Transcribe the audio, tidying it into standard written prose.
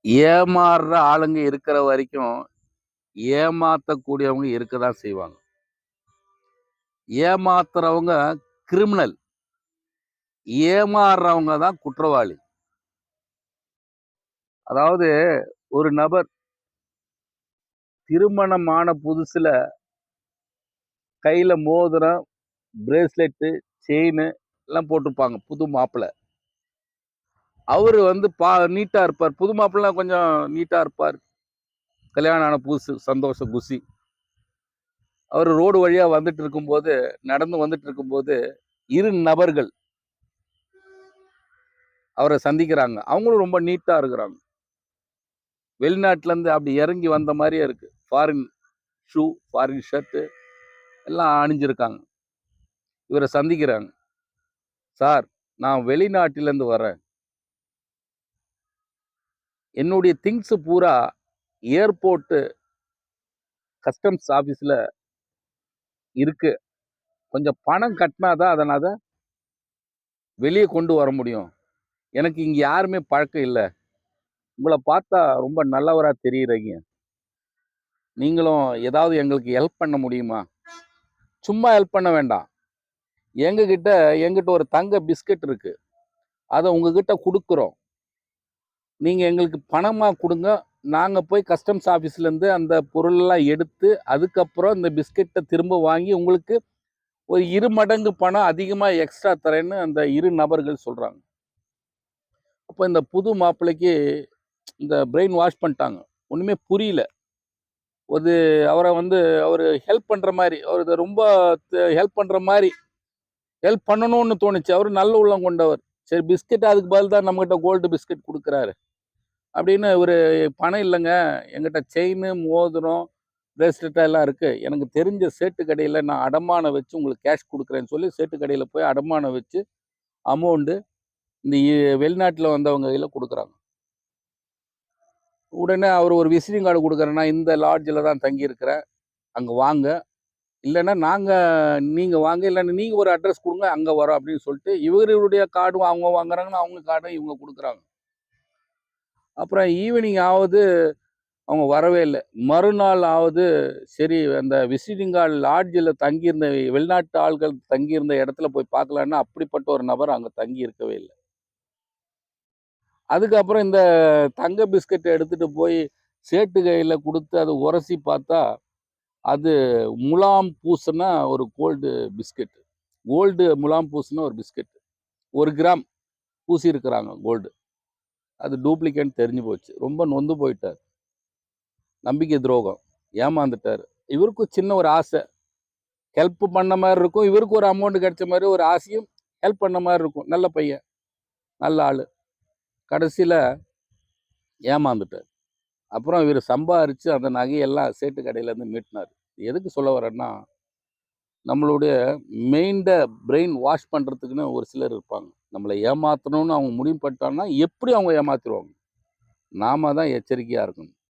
ஏமாறுற ஆளுங்க இருக்கிற வரைக்கும், ஏமாத்தக்கூடியவங்க இருக்கதான் செய்வாங்க. ஏமாத்துறவங்க கிரிமினல். ஏமாறுறவங்க தான் குற்றவாளி. அதாவது ஒரு நபர் திருமணமான புதுசுல கையில மோதிரம், பிரேஸ்லெட்டு, செயினு எல்லாம் போட்டிருப்பாங்க. புது மாப்பிள. அவரு வந்து நீட்டா இருப்பார். புது மாப்பிள்ளைலாம் கொஞ்சம் நீட்டா இருப்பார். கல்யாணம் ஆன புதுசு, சந்தோஷ குஷி. அவரு ரோடு வழியா வந்துட்டு இருக்கும்போது, நடந்து வந்துட்டு இருக்கும்போது, 2 நபர்கள் அவர சந்திக்கிறாங்க. அவங்களும் ரொம்ப நீட்டா இருக்கிறாங்க. வெளிநாட்டுலருந்து அப்படி இறங்கி வந்த மாரியே இருக்கு. ஃபாரின் ஷூ, ஃபாரின் ஷர்ட் எல்லாம் அணிஞ்சிருக்காங்க. இவர சந்திக்கிறாங்க. "சார், நான் வெளிநாட்டிலேருந்து வரேன். என்னுடைய திங்ஸ் பூரா ஏர்போர்ட் கஸ்டம்ஸ் ஆபீஸ்ல இருக்கு. கொஞ்சம் பணம் கட்டினா தான் அத நான் வெளிய கொண்டு வர முடியும். எனக்கு இங்க யாருமே பழக்கம் இல்ல. உங்கள பார்த்தா ரொம்ப நல்லவரா தெரியிறீங்க. நீங்களும் ஏதாவது எங்களுக்கு ஹெல்ப் பண்ண முடியுமா?" சும்மா ஹெல்ப் பண்ண வேண்டாம். எங்ககிட்ட என்கிட்ட ஒரு தங்க பிஸ்கட் இருக்கு. அத உங்ககிட்ட குடுக்குறோம். நீங்க எங்களுக்கு பணமா குடுங்க. நாங்க போய் கஸ்டம்ஸ் ஆபீஸ்லேருந்து அந்த பொருளெல்லாம் எடுத்து, அதுக்கப்புறம் இந்த பிஸ்கட்ட திரும்ப வாங்கி உங்களுக்கு ஒரு 2 மடங்கு பணம் அதிகமா எக்ஸ்ட்ரா தரேன்னு அந்த 2 நபர்கள் சொல்றாங்க. அப்ப இந்த புது மாப்பிள்ளைக்கு இந்த பிரெயின் வாஷ் பண்ணிட்டாங்க. ஒண்ணுமே புரியல. ஒரு அவர வந்து அவரு ஹெல்ப் பண்ற மாரி, அவரு ரொம்ப ஹெல்ப் பண்ற மாரி, ஹெல்ப் பண்ணணும்னு தோணுச்சு. அவரு நல்ல உள்ளம் கொண்டவர். சரி பிஸ்கட் அதுக்கு பதில் தான் நம்மகிட்ட கோல்டு பிஸ்கட் குடுக்குறாரு. அப்படின்னு இவரு பணம் இல்லங்க. என்கிட்ட செயினு, மோதிரம், பிரேஸ்லெட் எல்லாம் இருக்கு. எனக்கு தெரிஞ்ச சேட்டு கடையில நான் அடமானம் வச்சு உங்களுக்கு கேஷ் குடுக்குறேன்னு சொல்லி சேட்டு கடையில போய் அடமானம் வச்சு அமௌண்ட் இந்த வெளிநாட்டுல வந்தவங்க கையில குடுக்குறாங்க. உடனே அவரு ஒரு விசிட்டிங் கார்டு குடுக்குறேன். நான் இந்த லாட்ஜ்ல தான் தங்கியிருக்கிறேன். அங்க வாங்க. இல்லன்னா நீங்க வாங்க. இல்லன்னா நீங்க ஒரு அட்ரஸ் குடுங்க. அங்க வரோம் அப்படின்னு சொல்லிட்டு இவருடைய கார்டும் அவங்க வாங்குறாங்கன்னா, அவங்க கார்டும் இவங்க குடுக்குறாங்க. அப்புறம் ஈவினிங் ஆவுது. அவங்க வரவே இல்ல. மறுநாள் ஆவது, சரி அந்த விசிட்டிங் லாட்ஜ்ல தங்கியிருந்த வெளிநாட்டு ஆள்கள் தங்கியிருந்த இடத்துல போய் பார்க்கலான்னா, அப்படிப்பட்ட ஒரு நபர் அங்க தங்கி இருக்கவே இல்ல. அதுக்கப்புறம் இந்த தங்க பிஸ்கட்ட எடுத்துட்டு போய் சேட்டு கையில குடுத்து அத உரசி பார்த்தா, அது முலாம் பூசுன ஒரு கோல்டு பிஸ்கட். கோல்டு முலாம் பூசுன ஒரு பிஸ்கட். 1 gram பூசியிருக்கிறாங்க gold. அது டூப்ளிகேட்ன்னு தெரிஞ்சு போச்சு. ரொம்ப நொந்து போயிட்டார். நம்பிக்கை துரோகம். ஏமாந்துட்டாரு. இவருக்கும் சின்ன ஒரு ஆசை. ஹெல்ப் பண்ண மாரி இருக்கும். இவருக்கு ஒரு அமௌண்ட் கிடைச்ச மாரி ஒரு ஆசையும், ஹெல்ப் பண்ண மாரி இருக்கும். நல்ல பையன். நல்ல ஆளு. கடைசியில ஏமாந்துட்டாரு. அப்புறம் இவரு சம்பாரிச்சு அந்த நகையெல்லாம் சேட்டு கடையிலேருந்து மீட்னாரு. எதுக்கு சொல்ல வரேன்னா, நம்மளுடைய பிரெயின் வாஷ் பண்றதுக்குன்னு ஒரு சிலர் இருப்பாங்க. நம்மள ஏமாத்தணும்னு அவங்க முடிவு பண்ணிட்டாங்கன்னா, எப்படி அவங்க ஏமாத்திருவாங்க. நாம தான் எச்சரிக்கையா இருக்கணும்.